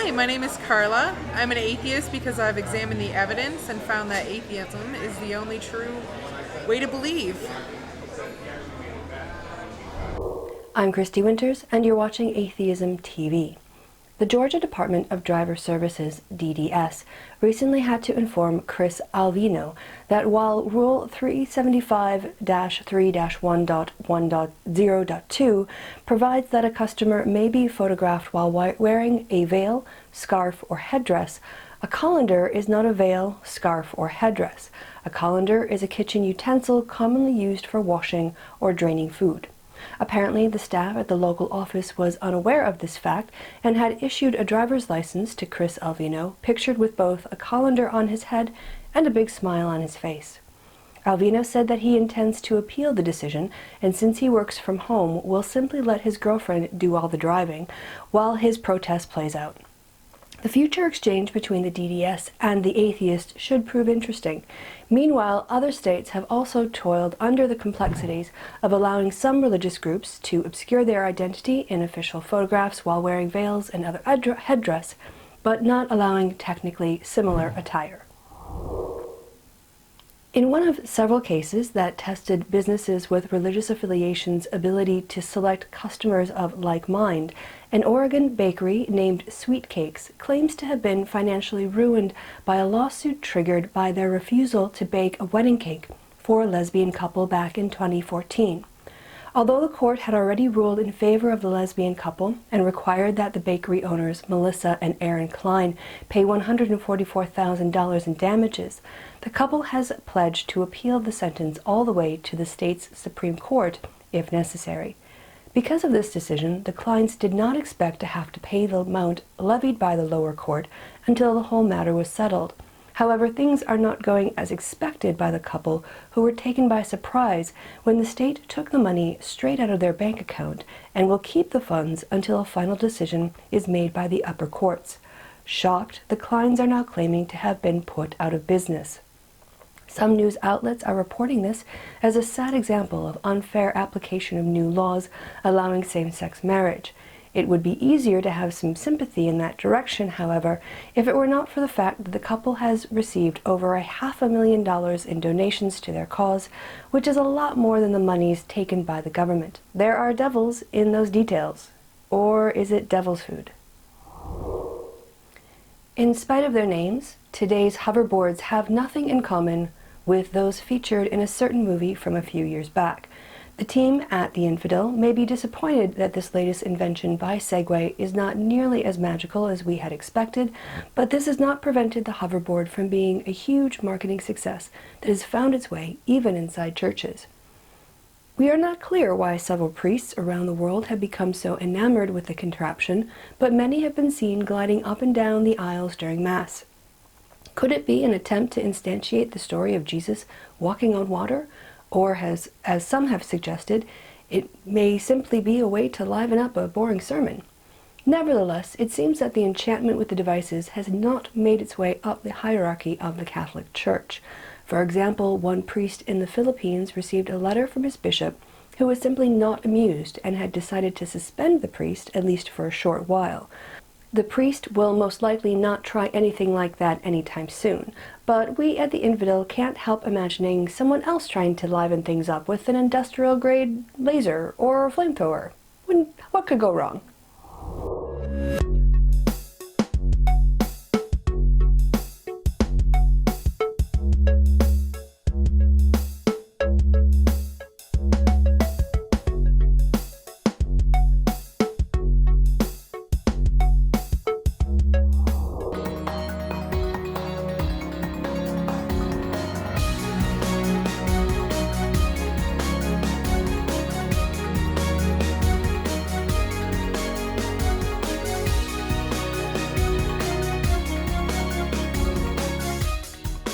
Hi, my name is Carla. I'm an atheist because I've examined the evidence and found that atheism is the only true way to believe. I'm Christy Winters, and you're watching Atheism TV. The Georgia Department of Driver Services, DDS, recently had to inform Chris Alvino that while Rule 375-3-1.1.0.2 provides that a customer may be photographed while wearing a veil, scarf, or headdress, a colander is not a veil, scarf, or headdress. A colander is a kitchen utensil commonly used for washing or draining food. Apparently, the staff at the local office was unaware of this fact and had issued a driver's license to Chris Alvino, pictured with both a colander on his head and a big smile on his face. Alvino said that he intends to appeal the decision, and since he works from home, will simply let his girlfriend do all the driving while his protest plays out. The future exchange between the DDS and the atheists should prove interesting. Meanwhile, other states have also toiled under the complexities of allowing some religious groups to obscure their identity in official photographs while wearing veils and other headdress, but not allowing technically similar attire. In one of several cases that tested businesses with religious affiliations' ability to select customers of like mind, an Oregon bakery named Sweet Cakes claims to have been financially ruined by a lawsuit triggered by their refusal to bake a wedding cake for a lesbian couple back in 2014. Although the court had already ruled in favor of the lesbian couple and required that the bakery owners, Melissa and Aaron Klein, pay $144,000 in damages, the couple has pledged to appeal the sentence all the way to the state's Supreme Court, if necessary. Because of this decision, the Kleins did not expect to have to pay the amount levied by the lower court until the whole matter was settled. However, things are not going as expected by the couple, who were taken by surprise when the state took the money straight out of their bank account and will keep the funds until a final decision is made by the upper courts. Shocked, the Kleins are now claiming to have been put out of business. Some news outlets are reporting this as a sad example of unfair application of new laws allowing same-sex marriage. It would be easier to have some sympathy in that direction, however, if it were not for the fact that the couple has received over $500,000 in donations to their cause, which is a lot more than the monies taken by the government. There are devils in those details. Or is it devil's food? In spite of their names, today's hoverboards have nothing in common with those featured in a certain movie from a few years back. The team at the Infidel may be disappointed that this latest invention by Segway is not nearly as magical as we had expected, but this has not prevented the hoverboard from being a huge marketing success that has found its way even inside churches. We are not clear why several priests around the world have become so enamored with the contraption, but many have been seen gliding up and down the aisles during Mass. Could it be an attempt to instantiate the story of Jesus walking on water? Or, as some have suggested, it may simply be a way to liven up a boring sermon. Nevertheless, it seems that the enchantment with the devices has not made its way up the hierarchy of the Catholic Church. For example, one priest in the Philippines received a letter from his bishop who was simply not amused and had decided to suspend the priest, at least for a short while. The priest will most likely not try anything like that anytime soon, but we at the Infidel can't help imagining someone else trying to liven things up with an industrial-grade laser or flamethrower. What could go wrong?